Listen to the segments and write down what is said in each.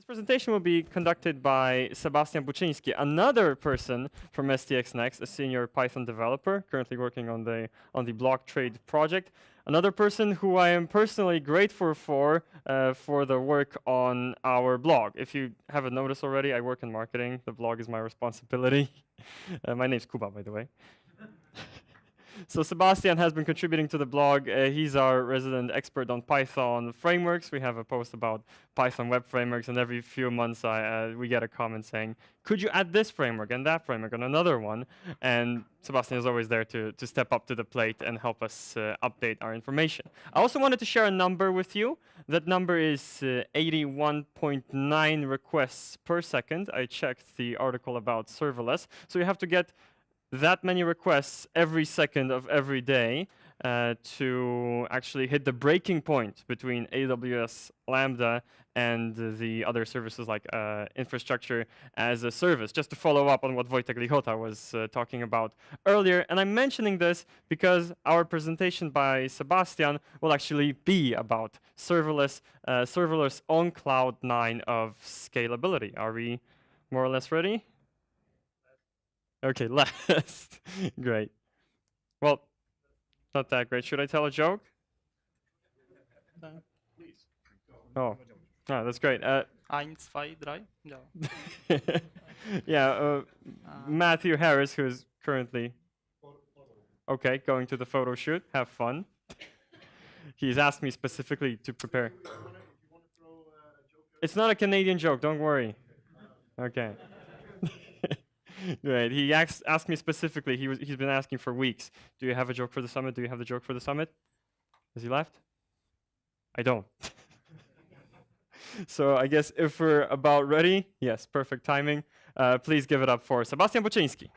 This presentation will be conducted by Sebastian Buczynski, another person from STX Next, a senior Python developer, currently working on the block trade project. Another person who I am personally grateful for the work on our blog. If you haven't noticed already, I work in marketing. The blog is my responsibility. My name's Kuba, by the way. So Sebastian has been contributing to the blog. He's our resident expert on Python frameworks. We have a post about Python web frameworks, and every few months we get a comment saying, could you add this framework and that framework and another one? And Sebastian is always there to step up to the plate and help us update our information. I also wanted to share a number with you. That number is 81.9 requests per second. I checked the article about serverless. So you have to get that many requests every second of every day to actually hit the breaking point between AWS Lambda and the other services like infrastructure as a service. Just to follow up on what Wojtek Lichota was talking about earlier. And I'm mentioning this because our presentation by Sebastian will actually be about serverless on Cloud 9 of scalability. Are we more or less ready? Okay, last. Great. Well, not that great. Should I tell a joke? Please. Oh, that's great. 1, 2, 3. No. Yeah, Matthew Harris, who's currently going to the photo shoot. Have fun. He's asked me specifically to prepare. It's not a Canadian joke. Don't worry. Okay. Great. He asked me specifically. He's been asking for weeks. Do you have a joke for the summit? Do you have the joke for the summit? Has he left? I don't. So I guess if we're about ready, yes, perfect timing. Please give it up for Sebastian Buczyński.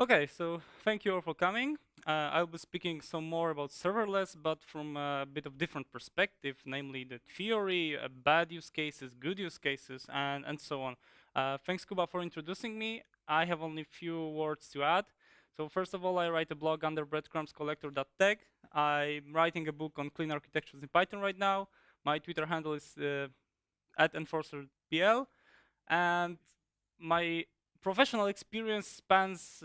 Okay, so thank you all for coming. I'll be speaking some more about serverless, but from a bit of different perspective, namely the theory, bad use cases, good use cases, and so on. Thanks, Kuba, for introducing me. I have only a few words to add. So first of all, I write a blog under breadcrumbscollector.tech. I'm writing a book on clean architectures in Python right now. My Twitter handle is @enforcerpl, and my professional experience spans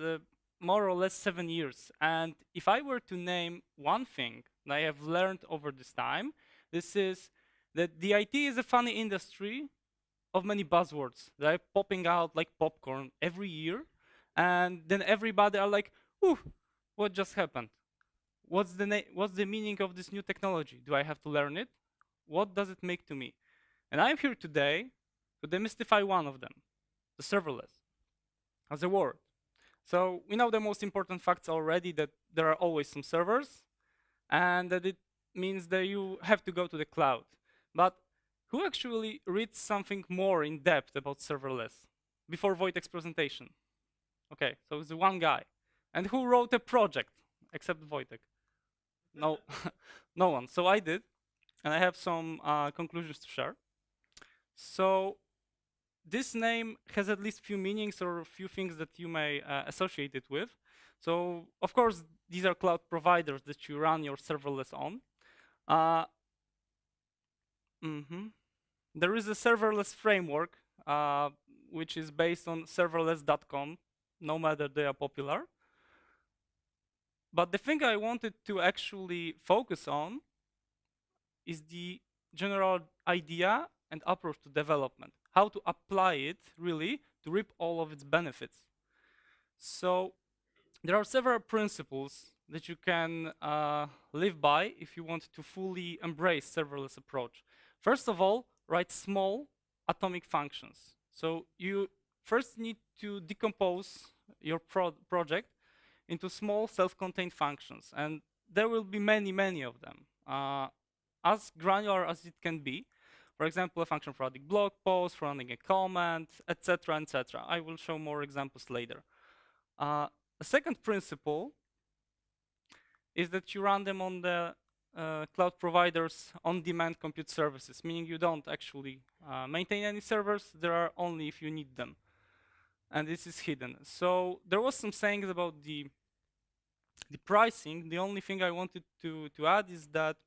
more or less 7 years. And if I were to name one thing that I have learned over this time, this is that the IT is a funny industry of many buzzwords that are popping out like popcorn every year. And then everybody are like, ooh, what just happened? What's the meaning of this new technology? Do I have to learn it? What does it make to me? And I'm here today to demystify one of them, the serverless as a word. So we know the most important facts already, that there are always some servers, and that it means that you have to go to the cloud. But who actually reads something more in depth about serverless before Wojtek's presentation? Okay, so it's one guy. And who wrote a project, except Wojtek? No, no one. So I did, and I have some conclusions to share. So this name has at least few meanings or a few things that you may associate it with. So, of course, these are cloud providers that you run your serverless on. There is a serverless framework, which is based on serverless.com, no matter they are popular. But the thing I wanted to actually focus on is the general idea and approach to development. How to apply it, really, to reap all of its benefits. So there are several principles that you can live by if you want to fully embrace serverless approach. First of all, write small atomic functions. So you first need to decompose your project into small self-contained functions. And there will be many, many of them, as granular as it can be. For example, a function for adding blog posts, for running a command, etc., etc. I will show more examples later. A second principle is that you run them on the cloud providers' on-demand compute services, meaning you don't actually maintain any servers. There are only if you need them. And this is hidden. So there was some sayings about the pricing. The only thing I wanted to add is that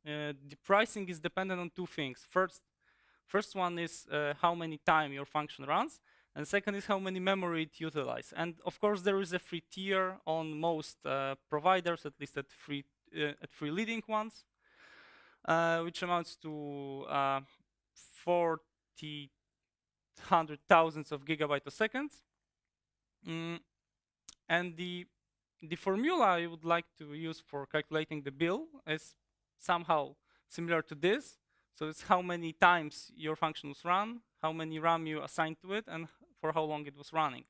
the pricing is dependent on two things. First one is how many time your function runs, and second is how many memory it utilizes. And of course, there is a free tier on most providers, at least at free leading ones, which amounts to 40 hundred thousands of gigabytes a second. And the formula I would like to use for calculating the bill is somehow similar to this. So it's how many times your function was run, how many RAM you assigned to it, and for how long it was running.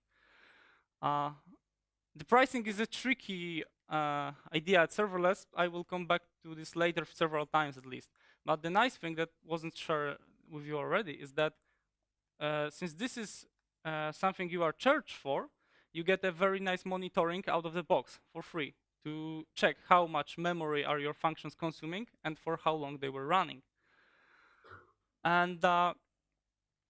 The pricing is a tricky idea at serverless. I will come back to this later several times at least. But the nice thing that wasn't shared with you already is that since this is something you are charged for, you get a very nice monitoring out of the box for free to check how much memory are your functions consuming and for how long they were running. And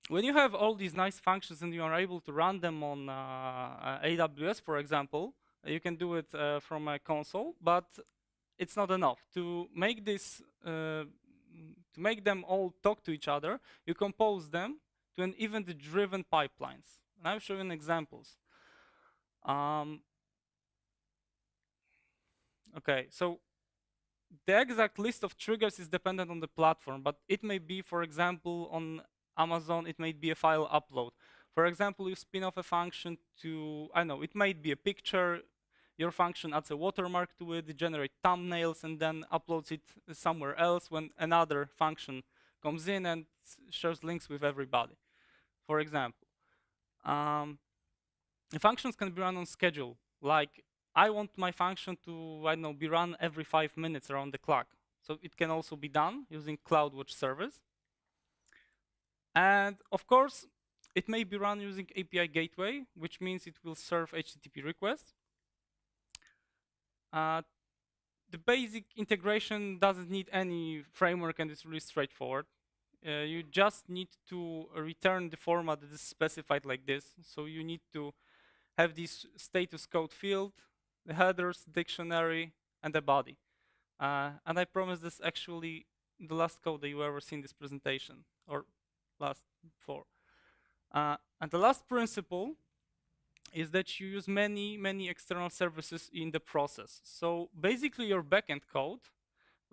when you have all these nice functions and you are able to run them on AWS, for example, you can do it from a console, but it's not enough. To make this, to make them all talk to each other, you compose them to an event-driven pipelines. And I'll show you examples. Okay, so the exact list of triggers is dependent on the platform, but it may be, for example, on Amazon, it may be a file upload. For example, you spin off a function to, I know, it might be a picture, your function adds a watermark to it, generates thumbnails, and then uploads it somewhere else when another function comes in and shares links with everybody, for example. The functions can be run on schedule, like I want my function to, I don't know, be run every 5 minutes around the clock. So it can also be done using CloudWatch service. And of course, it may be run using API gateway, which means it will serve HTTP requests. The basic integration doesn't need any framework and it's really straightforward. You just need to return the format that is specified like this. So you need to have this status code field, the headers, dictionary, and the body. And I promise this actually the last code that you ever see in this presentation, or last 4. And the last principle is that you use many external services in the process. So basically your backend code,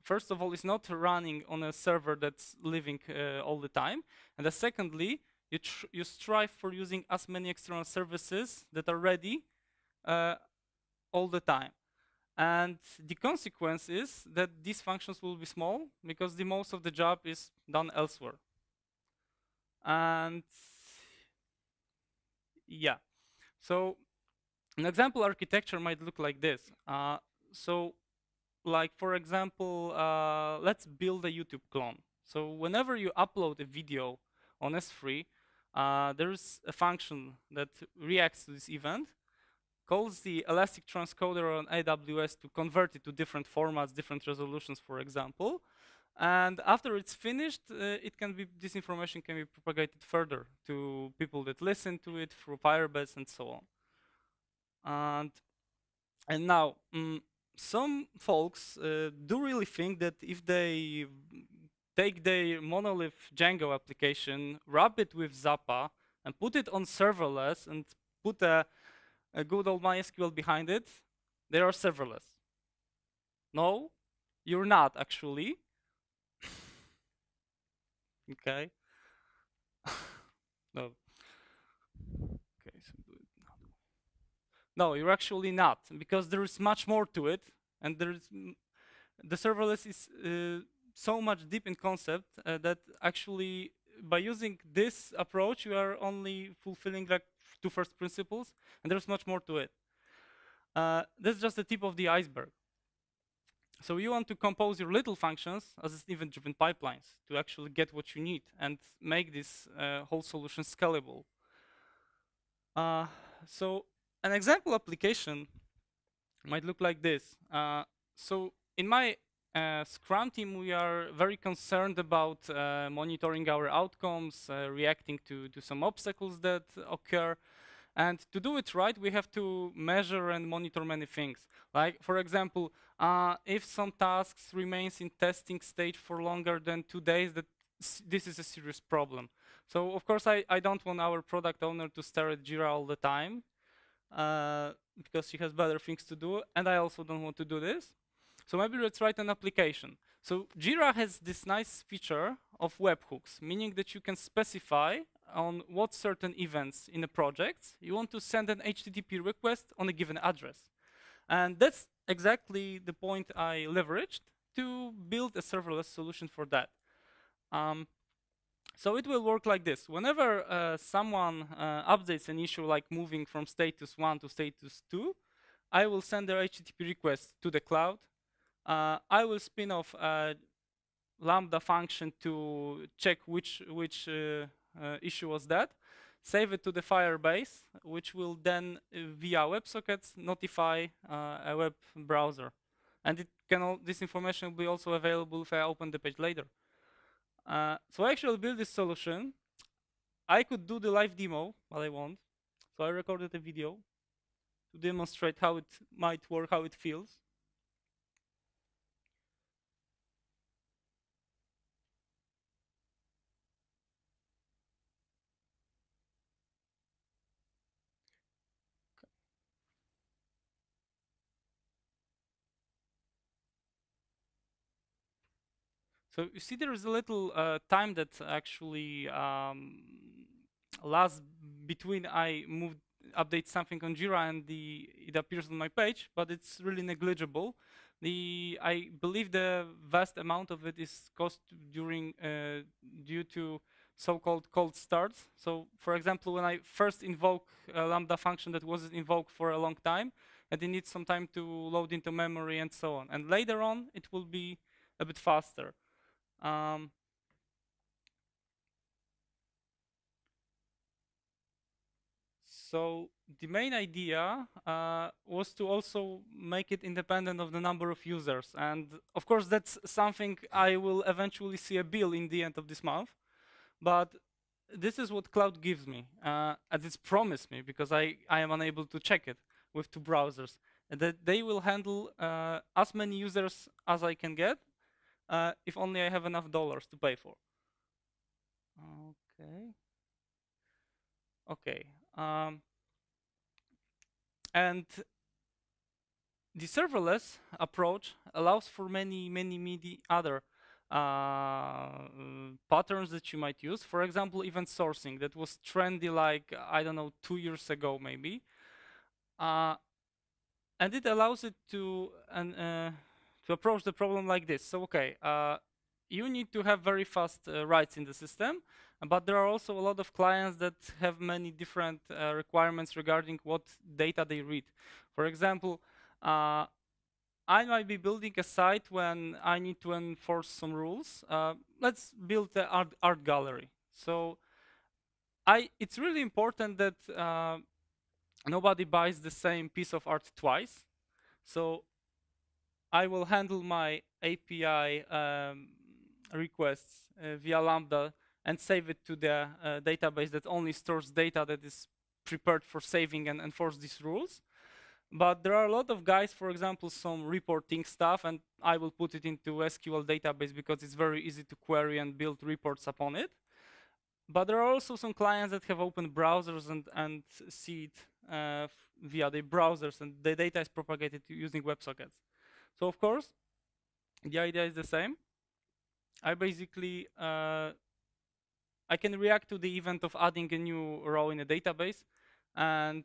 first of all, is not running on a server that's living all the time. And secondly, you strive for using as many external services that are ready all the time. And the consequence is that these functions will be small because the most of the job is done elsewhere. And yeah, so an example architecture might look like this. So like, for example, let's build a YouTube clone. So whenever you upload a video on S3, there's a function that reacts to this event, calls the Elastic transcoder on AWS to convert it to different formats, different resolutions, for example. And after it's finished, this information can be propagated further to people that listen to it through Firebase and so on. And now, some folks do really think that if they take their monolith Django application, wrap it with Zappa, and put it on serverless, and put a good old MySQL behind it, they are serverless. No, you're not actually. Okay. No. Okay, so do it now. No, you're actually not, because there is much more to it, and the serverless is so much deep in concept that actually by using this approach you are only fulfilling like 2 first principles, and there's much more to it. That's just the tip of the iceberg. So you want to compose your little functions as event-driven pipelines to actually get what you need and make this whole solution scalable. So an example application might look like this. So in my Scrum team, we are very concerned about monitoring our outcomes, reacting to some obstacles that occur. And to do it right, we have to measure and monitor many things. Like, for example, if some tasks remains in testing stage for longer than 2 days, this is a serious problem. So of course, I don't want our product owner to stare at Jira all the time, because she has better things to do, and I also don't want to do this. So maybe let's write an application. So Jira has this nice feature of webhooks, meaning that you can specify on what certain events in a project you want to send an HTTP request on a given address. And that's exactly the point I leveraged to build a serverless solution for that. So it will work like this. Whenever someone updates an issue like moving from status 1 to status 2, I will send their HTTP request to the cloud. I will spin off a Lambda function to check which issue was that, save it to the Firebase, which will then, via WebSockets, notify a web browser. And it can this information will be also available if I open the page later. So I actually built this solution. I could do the live demo, but I won't. So I recorded a video to demonstrate how it might work, how it feels. So you see there is a little time that actually lasts between I update something on Jira and it appears on my page, but it's really negligible. I believe the vast amount of it is caused due to so-called cold starts. So for example, when I first invoke a Lambda function that wasn't invoked for a long time, and it needs some time to load into memory and so on. And later on, it will be a bit faster. So the main idea was to also make it independent of the number of users. And of course, that's something I will eventually see a bill in the end of this month. But this is what cloud gives me, and it's promised me because I am unable to check it with two browsers. And that they will handle as many users as I can get, if only I have enough dollars to pay for. Okay. Okay. And the serverless approach allows for many other patterns that you might use. For example, event sourcing that was trendy like, I don't know, 2 years ago maybe. And it allows it to approach the problem like this. So, okay, you need to have very fast writes in the system, but there are also a lot of clients that have many different requirements regarding what data they read. For example, I might be building a site when I need to enforce some rules. Let's build the art gallery. So it's really important that nobody buys the same piece of art twice. So I will handle my API requests via Lambda and save it to the database that only stores data that is prepared for saving and enforce these rules. But there are a lot of guys, for example, some reporting stuff, and I will put it into SQL database because it's very easy to query and build reports upon it. But there are also some clients that have open browsers and see it via their browsers, and the data is propagated using WebSockets. So of course, the idea is the same. I basically I can react to the event of adding a new row in a database and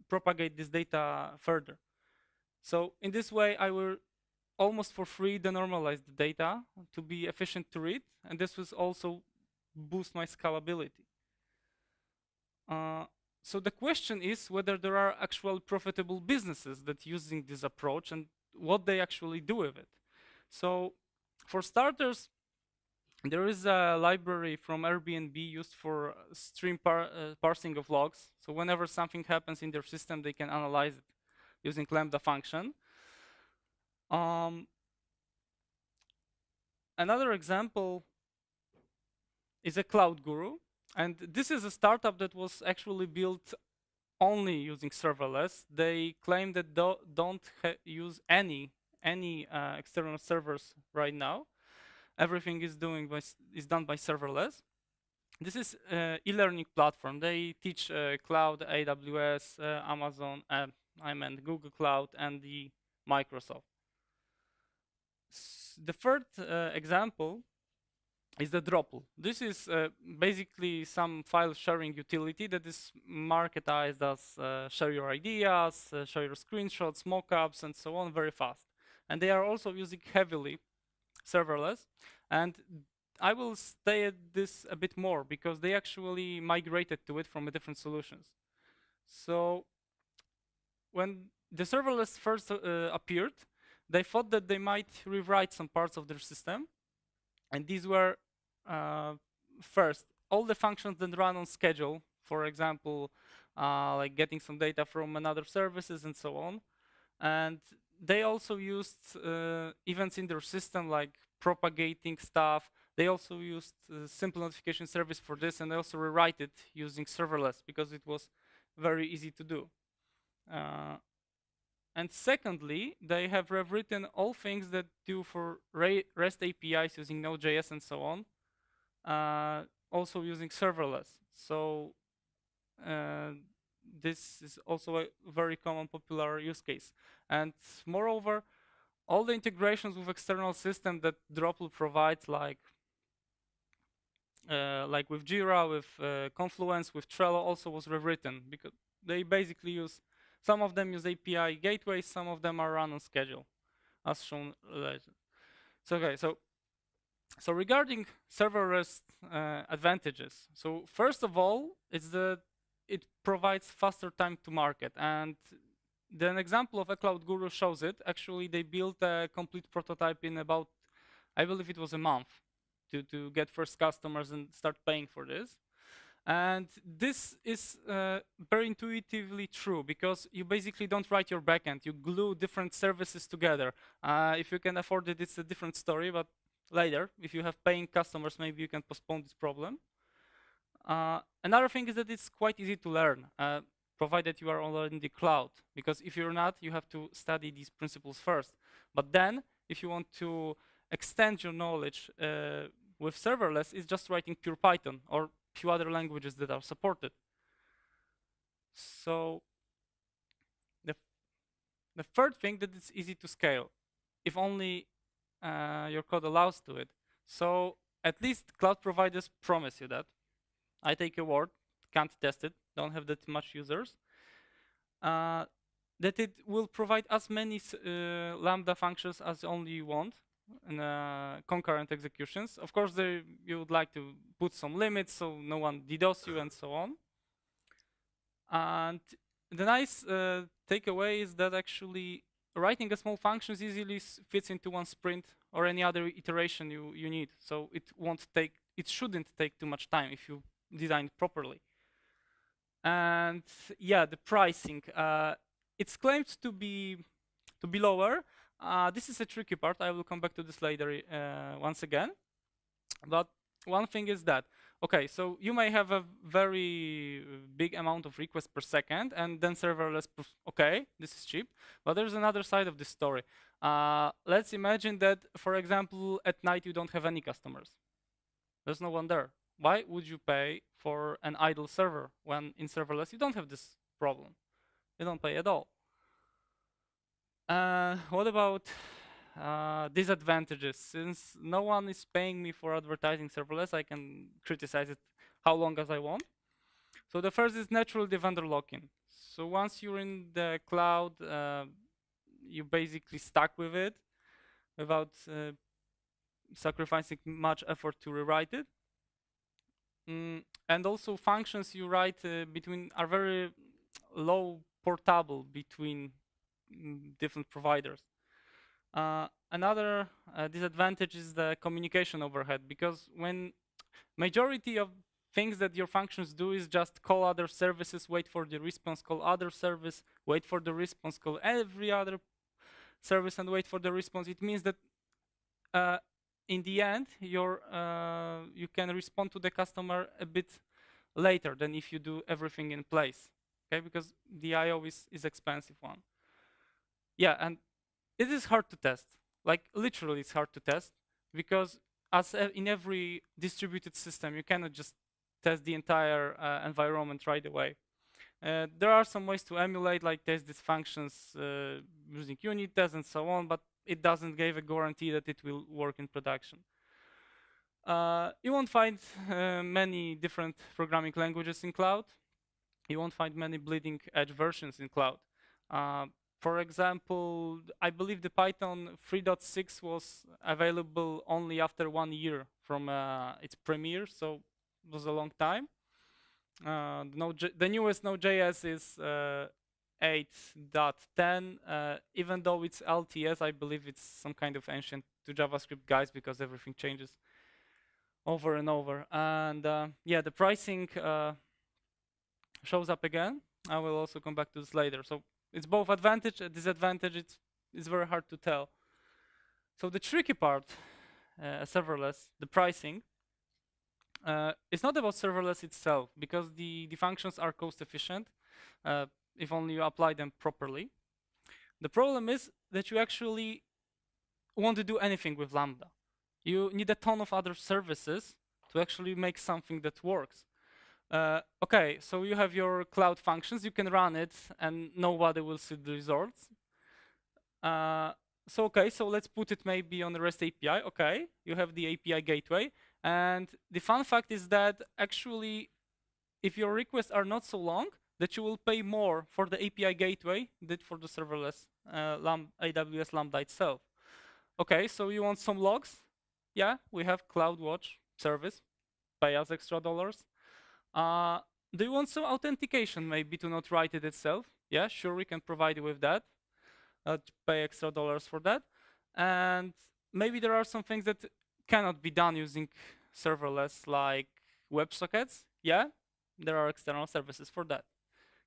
propagate this data further. So in this way, I will almost for free denormalize the data to be efficient to read, and this will also boost my scalability. So the question is whether there are actual profitable businesses that using this approach and what they actually do with it. So for starters, there is a library from Airbnb used for stream parsing of logs. So whenever something happens in their system, they can analyze it using Lambda function. Another example is a cloud guru. And this is a startup that was actually built only using serverless. They claim that don't use any external servers right now. Everything is is done by serverless. This is e-learning platform. They teach cloud, AWS, Amazon, I meant Google Cloud, and the Microsoft. The third example is the Dropl. This is basically some file sharing utility that is marketized as share your ideas, share your screenshots, mockups, and so on very fast. And they are also using heavily serverless. And I will stay at this a bit more because they actually migrated to it from a different solutions. So when the serverless first appeared, they thought that they might rewrite some parts of their system. And these were first, all the functions that run on schedule, for example, like getting some data from another services and so on. And they also used events in their system, like propagating stuff. They also used simple notification service for this, and they also rewrite it using serverless because it was very easy to do. And secondly, they have rewritten all things that do for REST APIs using Node.js and so on, also using serverless. So this is also a very common popular use case. And moreover, all the integrations with external system that Dropl provides, like with Jira, with Confluence, with Trello, also was rewritten because they basically use, some of them use API gateways, some of them are run on schedule, as shown later. So okay, so regarding serverless advantages. So first of all, it provides faster time to market, and an example of a Cloud Guru shows it. Actually, they built a complete prototype in about, I believe it was a month, to get first customers and start paying for this. And this is very intuitively true because you basically don't write your backend. You glue different services together. If you can afford it, it's a different story, but later, if you have paying customers, maybe you can postpone this problem. Another thing is that it's quite easy to learn, provided you are already in the cloud. Because if you're not, you have to study these principles first. But then, if you want to extend your knowledge with serverless, it's just writing pure Python or few other languages that are supported. So the third thing, that it's easy to scale, if only your code allows to it. So at least cloud providers promise you that. I take your word, can't test it, don't have that much users. That it will provide as many Lambda functions as only you want in concurrent executions. Of course, you would like to put some limits so no one DDoS you and so on. And the nice takeaway is that actually writing a small function easily fits into one sprint or any other iteration you need. So it shouldn't take too much time if you design it properly. And yeah, the pricing. It's claimed to be lower. This is a tricky part. I will come back to this later once again. But one thing is that, okay, so you may have a very big amount of requests per second, and then serverless, okay, this is cheap. But there's another side of this story. Let's imagine that, for example, at night you don't have any customers. There's no one there. Why would you pay for an idle server when in serverless you don't have this problem? You don't pay at all. What about disadvantages? Since no one is paying me for advertising serverless, I can criticize it how long as I want. So the first is naturally the vendor lock-in. So once you're in the cloud, you basically stuck with it without sacrificing much effort to rewrite it. And also functions you write are very low portable between different providers. Another disadvantage is the communication overhead, because when majority of things that your functions do is just call other services, wait for the response, call other service, wait for the response, call every other service and wait for the response, it means that in the end, you can respond to the customer a bit later than if you do everything in place, okay? Because the I/O is expensive one. Yeah, and it is hard to test. Like literally, it's hard to test because in every distributed system, you cannot just test the entire environment right away. There are some ways to emulate, like test these functions using unit tests and so on, but it doesn't give a guarantee that it will work in production. You won't find many different programming languages in cloud. You won't find many bleeding edge versions in cloud. For example, I believe the Python 3.6 was available only after 1 year from its premiere, so it was a long time. The newest Node.js is 8.10. Even though it's LTS, I believe it's some kind of ancient to JavaScript guys because everything changes over and over. And yeah, the pricing shows up again. I will also come back to this later. So it's both advantage and disadvantage. It's very hard to tell. So the tricky part, serverless, the pricing, it's not about serverless itself because the functions are cost efficient if only you apply them properly. The problem is that you actually want to do anything with Lambda. You need a ton of other services to actually make something that works. Okay, so you have your cloud functions, you can run it and nobody will see the results. So let's put it maybe on the REST API. Okay, you have the API gateway. And the fun fact is that actually, if your requests are not so long, that you will pay more for the API gateway than for the serverless AWS Lambda itself. Okay, so you want some logs? Yeah, we have CloudWatch service. Pay us extra dollars. Do you want some authentication maybe to not write it itself? Yeah, sure, we can provide you with that. Pay extra dollars for that. And maybe there are some things that cannot be done using serverless, like Websockets. Yeah, there are external services for that.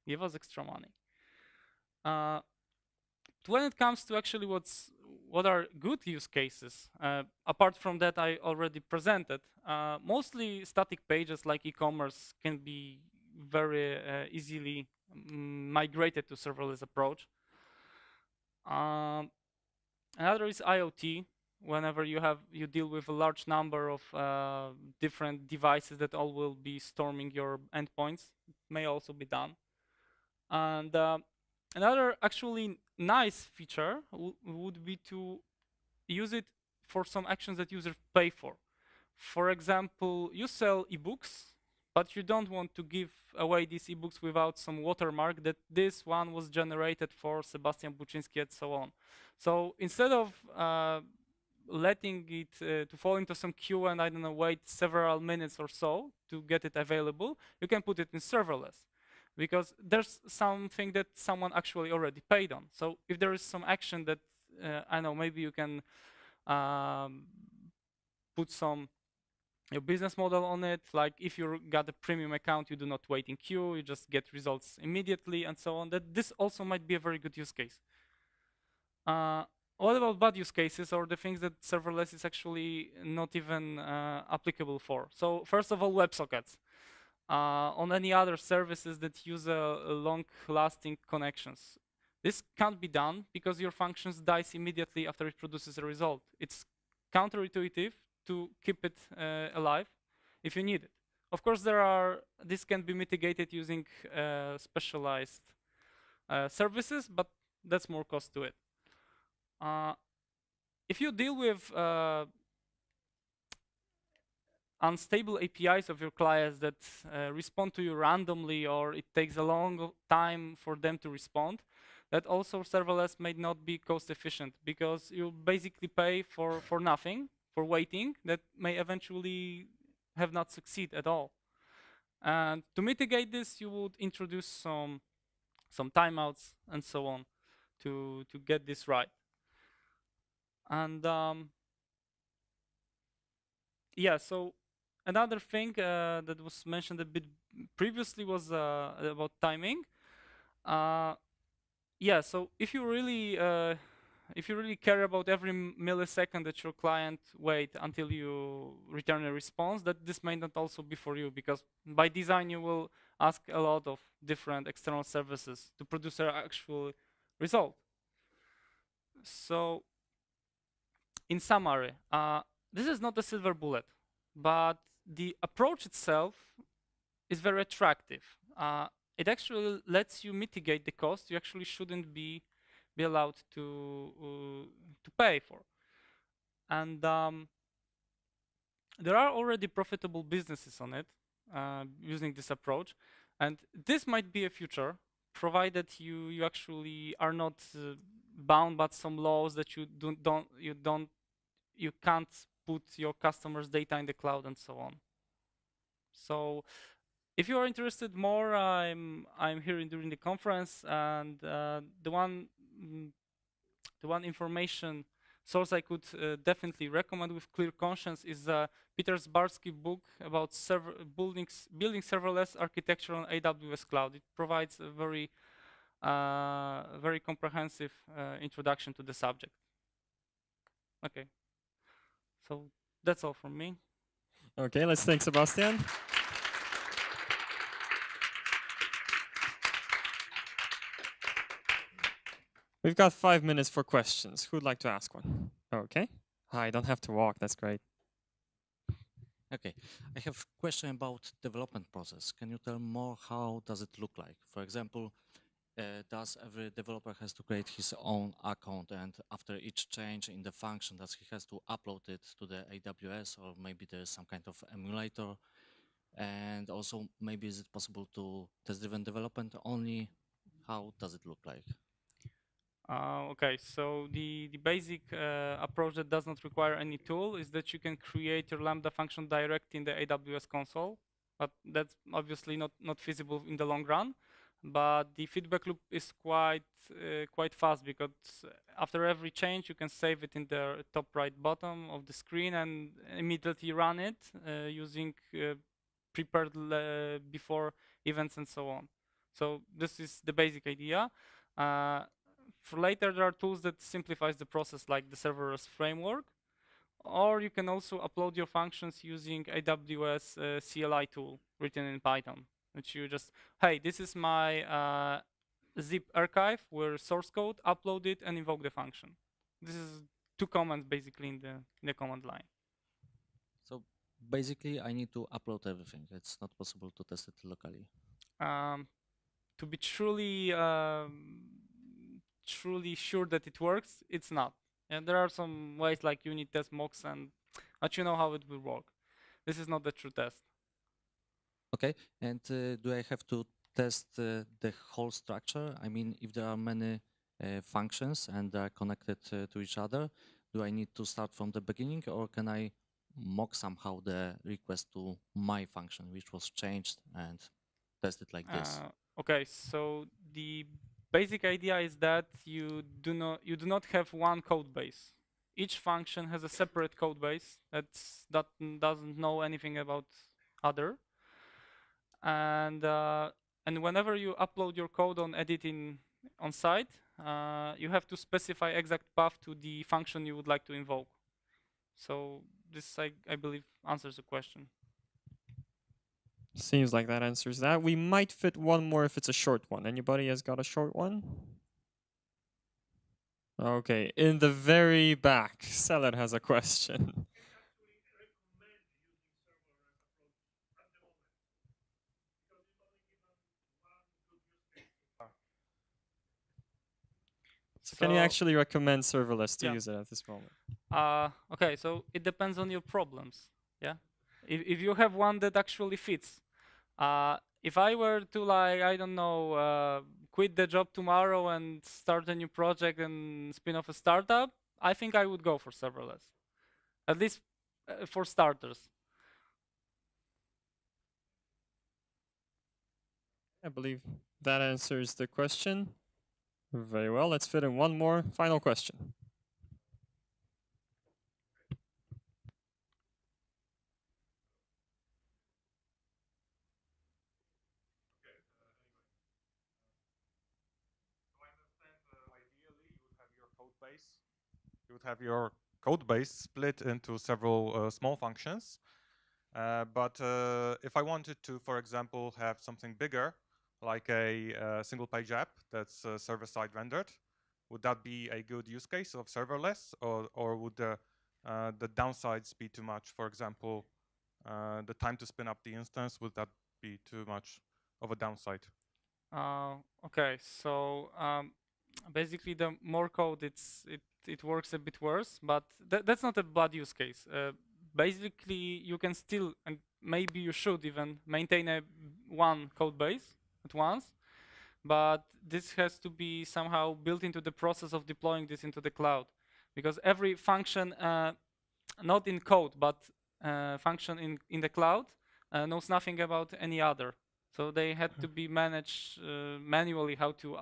Give us extra money. When it comes to actually what are good use cases, apart from that I already presented, mostly static pages like e-commerce can be very easily migrated to serverless approach. Another is IoT. Whenever you deal with a large number of different devices that all will be storming your endpoints, it may also be done. And another actually nice feature would be to use it for some actions that users pay for. For example, you sell ebooks, but you don't want to give away these ebooks without some watermark that this one was generated for Sebastian Buczynski and so on. So instead of letting it to fall into some queue and I don't know, wait several minutes or so to get it available, you can put it in serverless because there's something that someone actually already paid on. So if there is some action that I know, maybe you can put some your business model on it, like if you got a premium account, you do not wait in queue, you just get results immediately and so on. That this also might be a very good use case. What about bad use cases or the things that serverless is actually not even applicable for? So first of all, WebSockets. On any other services that use long-lasting connections. This can't be done because your functions dies immediately after it produces a result. It's counterintuitive to keep it alive if you need it. Of course, this can be mitigated using specialized services, but that's more cost to it. If you deal with unstable APIs of your clients that respond to you randomly, or it takes a long time for them to respond, that also serverless may not be cost efficient because you basically pay for nothing, for waiting that may eventually have not succeed at all. And to mitigate this, you would introduce some timeouts and so on to get this right. And yeah, so another thing that was mentioned a bit previously was about timing. Yeah, so if you really if you really care about every millisecond that your client wait until you return a response, that this may not also be for you, because by design you will ask a lot of different external services to produce an actual result. So in summary, this is not a silver bullet, but the approach itself is very attractive. It actually lets you mitigate the cost you actually shouldn't be allowed to pay for. And there are already profitable businesses on it using this approach, and this might be a future, provided you actually are not bound by some laws that you can't put your customers' data in the cloud and so on. So if you are interested more, I'm here during the conference, and the one information source I could definitely recommend with clear conscience is Peter Zbarsky's book about building serverless architecture on AWS cloud. It provides a very very comprehensive introduction to the subject. Okay, so that's all from me. Okay, let's thank Sebastian. We've got 5 minutes for questions. Who'd like to ask one? Okay. Hi, don't have to walk. That's great. Okay, I have a question about development process. Can you tell more how does it look like? For example, does every developer has to create his own account, and after each change in the function, does he has to upload it to the AWS, or maybe there's some kind of emulator? And also, maybe is it possible to test-driven development only? How does it look like? Okay, so the basic approach that does not require any tool is that you can create your Lambda function direct in the AWS console, but that's obviously not feasible in the long run. But the feedback loop is quite fast, because after every change you can save it in the top right bottom of the screen and immediately run it using prepared before events and so on. So this is the basic idea. For later, there are tools that simplifies the process, like the serverless framework, or you can also upload your functions using AWS CLI tool written in Python, which you just, hey, this is my zip archive where source code, upload it and invoke the function. This is 2 commands basically in the command line. So basically, I need to upload everything. It's not possible to test it locally. To be truly sure that it works, it's not. And there are some ways like unit test mocks, but you know how it will work. This is not the true test. Okay, and do I have to test the whole structure? I mean, if there are many functions and they are connected to each other, do I need to start from the beginning, or can I mock somehow the request to my function, which was changed, and test it like this? Okay, so the basic idea is that you do not have one code base. Each function has a separate code base that doesn't know anything about other. And whenever you upload your code on editing on site, you have to specify exact path to the function you would like to invoke. So this, I believe, answers the question. Seems like that answers that. We might fit one more if it's a short one. Anybody has got a short one? Okay, in the very back, Seller has a question. So can you actually recommend serverless to use it at this moment? Okay, so it depends on your problems. Yeah, if you have one that actually fits. If I were to, like, I don't know, quit the job tomorrow and start a new project and spin off a startup, I think I would go for serverless, at least for starters. I believe that answers the question. Very well, let's fit in one more final question. you would have your code base split into several small functions. But if I wanted to, for example, have something bigger, like a single page app that's server-side rendered, would that be a good use case of serverless, or would the downsides be too much? For example, the time to spin up the instance, would that be too much of a downside? Okay, so basically the more code it works a bit worse, but that's not a bad use case. Basically you can still, and maybe you should even, maintain one code base at once, but this has to be somehow built into the process of deploying this into the cloud, because every function, not in code but function in the cloud, knows nothing about any other. So they had to be managed manually how to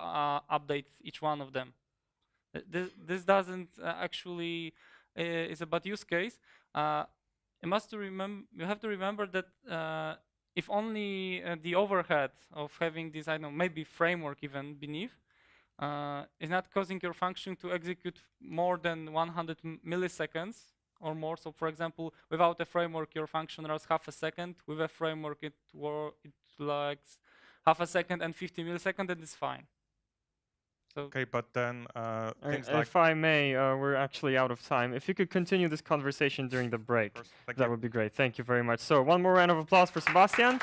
update each one of them. This doesn't actually is a bad use case. You have to remember that if only the overhead of having this, I don't know, maybe framework even beneath, is not causing your function to execute more than 100 milliseconds or more. So for example, without a framework, your function runs half a second. With a framework, it likes half a second and 50 milliseconds, and it's fine. So Okay, but then things like... If I may, we're actually out of time. If you could continue this conversation during the break, that would be great. Thank you very much. So one more round of applause for Sebastian.